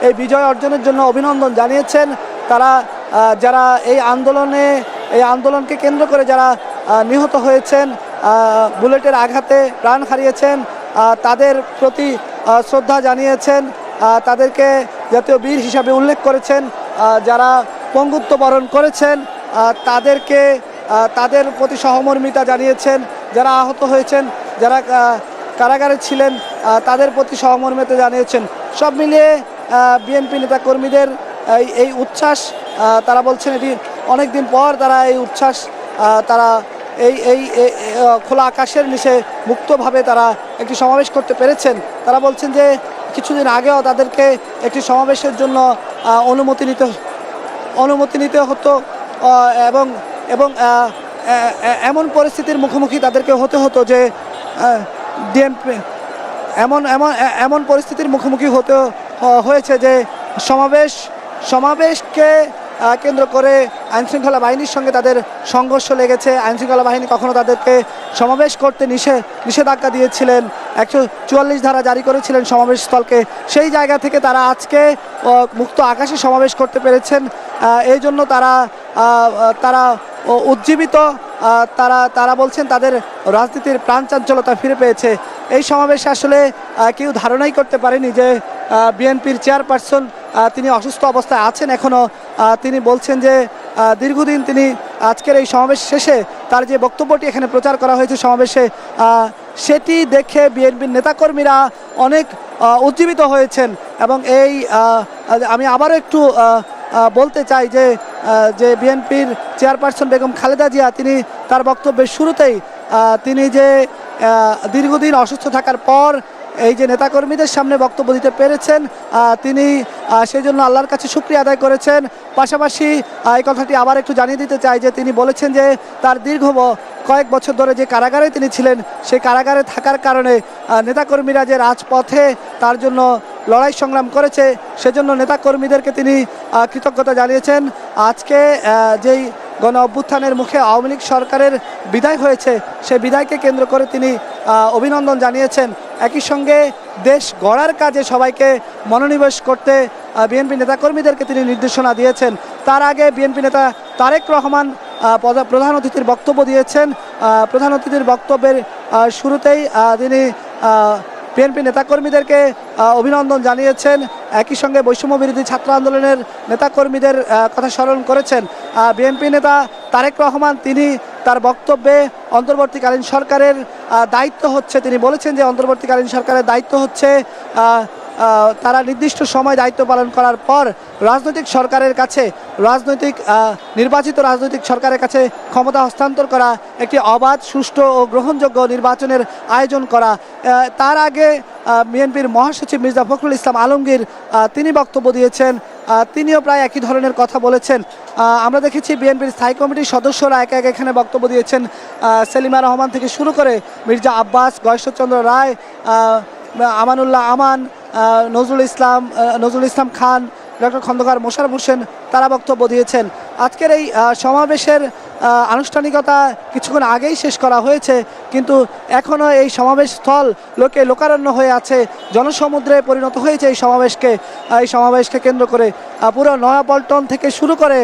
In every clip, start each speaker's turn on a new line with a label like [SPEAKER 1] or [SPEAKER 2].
[SPEAKER 1] এই বিজয় অর্জনের জন্য অভিনন্দন জানিয়েছেন। তারা যারা এই আন্দোলনকে কেন্দ্র করে যারা নিহত হয়েছেন, বুলেটের আঘাতে প্রাণ হারিয়েছেন, তাদের প্রতি শ্রদ্ধা জানিয়েছেন, তাদেরকে জাতীয় বীর হিসাবে উল্লেখ করেছেন। যারা পঙ্গুত্ব বরণ করেছেন তাদের প্রতি সহমর্মিতা জানিয়েছেন। যারা আহত হয়েছেন, যারা কারাগারে ছিলেন, তাদের প্রতি সহমর্মিতা জানিয়েছেন। সব মিলিয়ে বিএনপি নেতাকর্মীদের এই উচ্ছ্বাস, তারা বলছেন এটি অনেক দিন পর তারা এই উচ্ছ্বাস, তারা এই খোলা আকাশের নিচে মুক্তভাবে তারা একটি সমাবেশ করতে পেরেছেন। তারা বলছেন যে কিছুদিন আগেও তাদেরকে একটি সমাবেশের জন্য অনুমতি নিতে হতো এবং এবং এমন পরিস্থিতির মুখোমুখি তাদেরকে হতে হতো যে ডিএমপি এমন পরিস্থিতির মুখোমুখি হতে হয়েছে যে সমাবেশকে কেন্দ্র করে আইনশৃঙ্খলা বাহিনীর সঙ্গে তাদের সংঘর্ষ লেগেছে। আইনশৃঙ্খলা বাহিনী কখনো তাদেরকে সমাবেশ করতে নিষেধাজ্ঞা দিয়েছিলেন, 144 ধারা জারি করেছিলেন সমাবেশ স্থলকে। সেই জায়গা থেকে তারা আজকে মুক্ত আকাশে সমাবেশ করতে পেরেছেন। এই জন্য তারা উজ্জীবিত। তারা বলছেন তাদের রাজনীতির প্রাণচাঞ্চলতা ফিরে পেয়েছে। এই সমাবেশে আসলে কেউ ধারণাই করতে পারেনি যে বিএনপির চেয়ারপারসন তিনি অসুস্থ অবস্থায় আছেন এখনও। তিনি বলছেন যে দীর্ঘদিন তিনি আজকের এই সমাবেশ শেষে তার যে বক্তব্যটি এখানে প্রচার করা হয়েছে সমাবেশে, সেটি দেখে বিএনপির নেতাকর্মীরা অনেক উজ্জীবিত হয়েছেন। এবং আমি আবারও একটু বলতে চাই যে বিএনপির চেয়ারপারসন বেগম খালেদা জিয়া তিনি তার বক্তব্যের শুরুতেই তিনি যে দীর্ঘদিন অসুস্থ থাকার পর এই যে নেতাকর্মীদের সামনে বক্তব্য দিতে পেরেছেন, তিনি সেই জন্য আল্লাহর কাছে শুকরিয়া আদায় করেছেন। পাশাপাশি এই কথাটি আবার একটু জানিয়ে দিতে চাই যে তিনি বলেছেন যে তার দীর্ঘ কয়েক বছর ধরে যে কারাগারে তিনি ছিলেন, সেই কারাগারে থাকার কারণে নেতাকর্মীরা যে রাজপথে তার জন্য লড়াই সংগ্রাম করেছে, সেজন্য নেতাকর্মীদেরকে তিনি কৃতজ্ঞতা জানিয়েছেন। আজকে যেই গণ অভ্যুত্থানের মুখে আওয়ামী লীগ সরকারের বিদায় হয়েছে, সেই বিদায়কে কেন্দ্র করে তিনি অভিনন্দন জানিয়েছেন। একই সঙ্গে দেশ গড়ার কাজে সবাইকে মনোনিবেশ করতে বিএনপি নেতাকর্মীদেরকে তিনি নির্দেশনা দিয়েছেন। তার আগে বিএনপি নেতা তারেক রহমান প্রধান অতিথির বক্তব্য দিয়েছেন। প্রধান অতিথির বক্তব্যের শুরুতেই তিনি বিএনপি নেতাকর্মীদেরকে অভিনন্দন জানিয়েছেন। একই সঙ্গে বৈষম্য বিরোধী ছাত্র আন্দোলনের নেতাকর্মীদের কথা স্মরণ করেছেন। বিএনপি নেতা তারেক রহমান তিনি তার বক্তব্যে অন্তর্বর্তীকালীন সরকারের দায়িত্ব হচ্ছে, তিনি বলেছেন যে অন্তর্বর্তীকালীন সরকারের দায়িত্ব হচ্ছে তারা নির্দিষ্ট সময় দায়িত্ব পালন করার পর রাজনৈতিক সরকারের কাছে নির্বাচিত রাজনৈতিক সরকারের কাছে ক্ষমতা হস্তান্তর করা, একটি অবাধ, সুষ্ঠু ও গ্রহণযোগ্য নির্বাচনের আয়োজন করা। তার আগে বিএনপির মহাসচিব মির্জা ফখরুল ইসলাম আলমগীর তিনি বক্তব্য দিয়েছেন। তিনিও প্রায় একই ধরনের কথা বলেছেন। আমরা দেখেছি বিএনপির স্থায়ী কমিটির সদস্যরা একে একে এখানে বক্তব্য দিয়েছেন। সেলিমা রহমান থেকে শুরু করে মির্জা আব্বাস, গয়েশ্বরচন্দ্র রায়, আমানুল্লাহ আমান, নজরুল ইসলাম খান, ডক্টর খন্দকার মোশাররফ হোসেন তারা বক্তব্য দিয়েছেন। আজকের এই সমাবেশের আনুষ্ঠানিকতা কিছুক্ষণ আগেই শেষ করা হয়েছে, কিন্তু এখনও এই সমাবেশ স্থল লোকারণ্য হয়ে আছে, জনসমুদ্রে পরিণত হয়েছে এই সমাবেশকে কেন্দ্র করে। পুরো নয়াপল্টন থেকে শুরু করে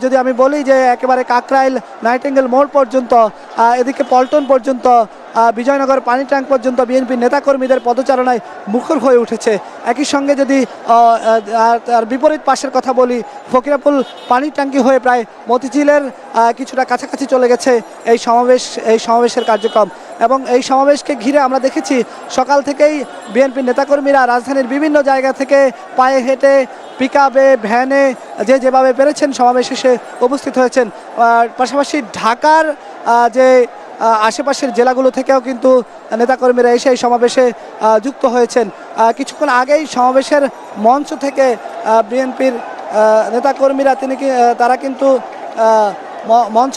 [SPEAKER 1] যদি আমি বলি যে একেবারে কাকরাইল নাইটিঙ্গেল মোড় পর্যন্ত, এদিকে পল্টন পর্যন্ত, বিজয়নগর পানি ট্যাঙ্ক পর্যন্ত বিএনপির নেতাকর্মীদের পদচারণায় মুখর হয়ে উঠেছে। একই সঙ্গে যদি তার বিপরীত পাশের কথা বলি, ফকিরাপুল পানি ট্যাঙ্কি হয়ে প্রায় মতিঝিলের কিছুটা কাছাকাছি চলে গেছে এই সমাবেশের কার্যক্রম। এবং এই সমাবেশকে ঘিরে আমরা দেখেছি সকাল থেকেই বিএনপির নেতাকর্মীরা রাজধানীর বিভিন্ন জায়গা থেকে পায়ে হেঁটে, পিকআপে, ভ্যানে যেভাবে পেরেছেন সমাবেশ শেষে উপস্থিত হয়েছেন। পাশাপাশি ঢাকার যে আশেপাশের জেলাগুলো থেকেও কিন্তু নেতাকর্মীরা এসে এই সমাবেশে যুক্ত হয়েছেন। কিছুক্ষণ আগেই সমাবেশের মঞ্চ থেকে বিএনপির নেতাকর্মীরা তারা কিন্তু মঞ্চ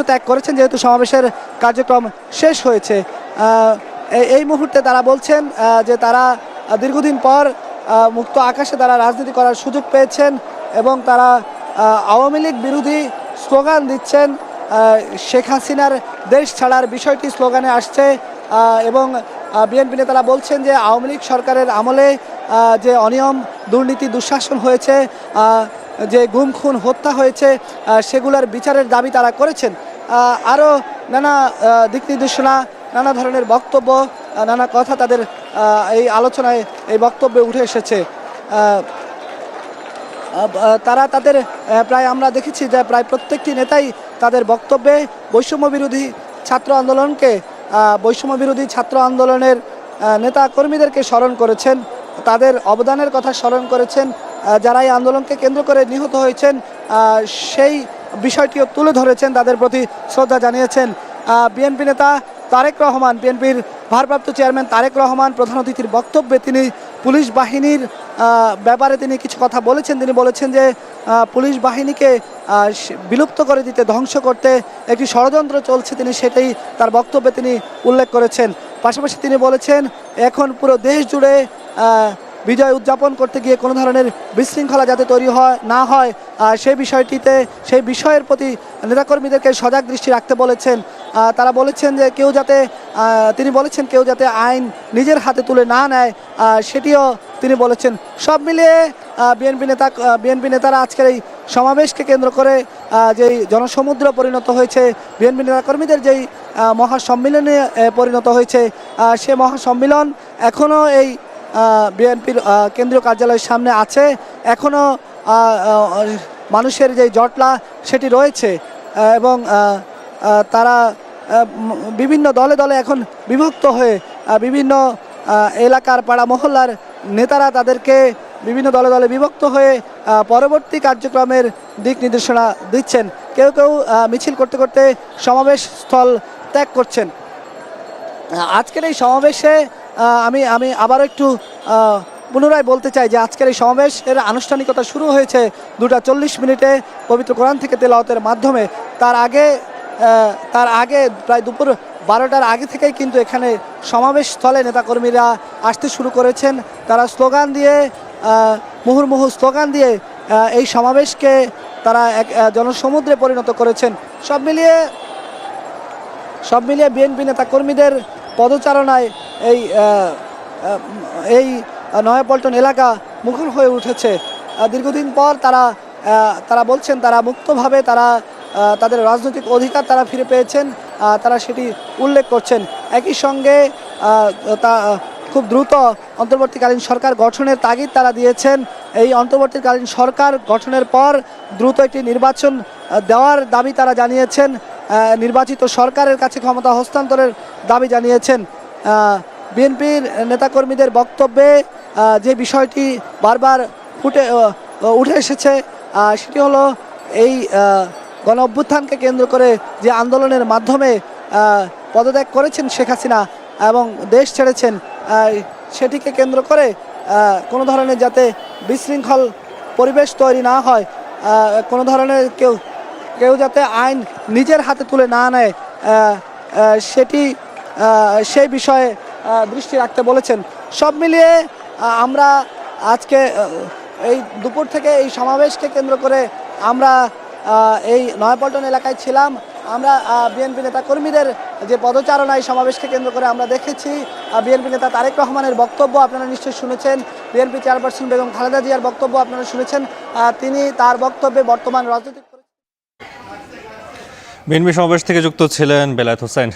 [SPEAKER 1] ত্যাগ করেছেন, যেহেতু সমাবেশের কার্যক্রম শেষ হয়েছে। এই মুহূর্তে তারা বলছেন যে তারা দীর্ঘদিন পর মুক্ত আকাশে তারা রাজনীতি করার সুযোগ পেয়েছেন এবং তারা আওয়ামী লীগ বিরোধী স্লোগান দিচ্ছেন। শেখ হাসিনার দেশ ছাড়ার বিষয়টি স্লোগানে আসছে এবং বিএনপি নেতারা বলছেন যে আওয়ামী লীগ সরকারের আমলে যে অনিয়ম দুর্নীতি দুঃশাসন হয়েছে, যে গুম খুন হত্যা হয়েছে, সেগুলোর বিচারের দাবি তারা করেছেন। আরও নানা দিক নির্দেশনা, নানা ধরনের বক্তব্য, নানা কথা তাদের এই আলোচনায় এই বক্তব্যে উঠে এসেছে। তারা তাদের প্রায় আমরা দেখেছি যে প্রায় প্রত্যেকটি নেতাই তাদের বক্তব্যে বৈষম্য বিরোধী ছাত্র আন্দোলনের নেতা কর্মীদেরকে স্মরণ করেছেন, তাদের অবদানের কথা স্মরণ করেছেন, যারা এই আন্দোলনকে কেন্দ্র করে নিহত হয়েছেন সেই বিষয়টিও তুলে ধরেছেন, তাদের প্রতি শ্রদ্ধা জানিয়েছেন। বিএনপি নেতা তারেক রহমান, বিএনপির ভারপ্রাপ্ত চেয়ারম্যান তারেক রহমান প্রধান অতিথির বক্তব্যে তিনি পুলিশ বাহিনীর ব্যাপারে তিনি কিছু কথা বলেছেন। তিনি বলেছেন যে পুলিশ বাহিনীকে বিলুপ্ত করে দিতে, ধ্বংস করতে একটি ষড়যন্ত্র চলছে, তিনি সেটাই তার বক্তব্যে তিনি উল্লেখ করেছেন। পাশাপাশি তিনি বলেছেন এখন পুরো দেশ জুড়ে বিজয় উদযাপন করতে গিয়ে কোনো ধরনের বিশৃঙ্খলা যাতে তৈরি না হয় সেই বিষয়ের প্রতি নেতাকর্মীদেরকে সজাগ দৃষ্টি রাখতে বলেছেন। তারা বলেছেন যে তিনি বলেছেন কেউ যাতে আইন নিজের হাতে তুলে না নেয়, সেটিও তিনি বলেছেন। সব মিলিয়ে বিএনপি নেতারা আজকের এই সমাবেশকে কেন্দ্র করে যেই জনসমুদ্র পরিণত হয়েছে, বিএনপি নেতাকর্মীদের যেই মহাসম্মিলনে পরিণত হয়েছে, সে মহাসম্মিলন এখনও এই বিএনপির কেন্দ্রীয় কার্যালয়ের সামনে আছে। এখনও মানুষের যে জটলা সেটি রয়েছে এবং তারা বিভিন্ন দলে দলে এখন বিভক্ত হয়ে বিভিন্ন এলাকার পাড়া মহল্লার নেতারা তাদেরকে বিভিন্ন দলে দলে বিভক্ত হয়ে পরবর্তী কার্যক্রমের দিক নির্দেশনা দিচ্ছেন। কেউ কেউ মিছিল করতে করতে সমাবেশ স্থল ত্যাগ করছেন। আজকের এই সমাবেশে আমি আবারও একটু পুনরায় বলতে চাই যে আজকের এই সমাবেশের আনুষ্ঠানিকতা শুরু হয়েছে 2:40 পবিত্র কোরআন থেকে তেলাওয়াতের মাধ্যমে। তার আগে প্রায় দুপুর 12টার আগে থেকেই কিন্তু এখানে সমাবেশ স্থলে নেতাকর্মীরা আসতে শুরু করেছেন। তারা স্লোগান দিয়ে, মুহুর্মুহু স্লোগান দিয়ে এই সমাবেশকে তারা এক জনসমুদ্রে পরিণত করেছেন। সব মিলিয়ে বিএনপি নেতাকর্মীদের পদচারণায় এই নয়াপল্টন এলাকা মুখর হয়ে উঠেছে। দীর্ঘদিন পর তারা বলছেন তারা মুক্তভাবে তাদের রাজনৈতিক অধিকার তারা ফিরে পেয়েছেন, তারা সেটি উল্লেখ করছেন। একই সঙ্গে খুব দ্রুত অন্তর্বর্তীকালীন সরকার গঠনের তাগিদ তারা দিয়েছেন। এই অন্তর্বর্তীকালীন সরকার গঠনের পর দ্রুত একটি নির্বাচন দেওয়ার দাবি তারা জানিয়েছেন, নির্বাচিত সরকারের কাছে ক্ষমতা হস্তান্তরের দাবি জানিয়েছেন। বিএনপির নেতাকর্মীদের বক্তব্যে যে বিষয়টি বারবার উঠে এসেছে সেটি হলো এই গণ অভ্যুত্থানকে কেন্দ্র করে যে আন্দোলনের মাধ্যমে পদত্যাগ করেছেন শেখ হাসিনা এবং দেশ ছেড়েছেন, সেটিকে কেন্দ্র করে কোনো ধরনের যাতে বিশৃঙ্খল পরিবেশ তৈরি না হয়, কোনো ধরনের কেউ যাতে আইন নিজের হাতে তুলে না নেয়, সেই বিষয়ে দৃষ্টি রাখতে বলেছেন। সব মিলিয়ে আমরা আজকে এই দুপুর থেকে এই সমাবেশকে কেন্দ্র করে আমরা এই নয়াপল্টন এলাকায় ছিলাম। আমরা বিএনপি নেতাকর্মীদের যে পদচারণা এই সমাবেশকে কেন্দ্র করে আমরা দেখেছি। বিএনপি নেতা তারেক রহমানের বক্তব্য আপনারা নিশ্চয়ই শুনেছেন, বিএনপি চেয়ারপারসন বেগম খালেদা জিয়ার বক্তব্য আপনারা শুনেছেন। তিনি তার বক্তব্যে বর্তমান রাজনৈতিক
[SPEAKER 2] বিএনপি সমাবেশ থেকে যুক্ত ছিলেন বেলায়েত হোসেন।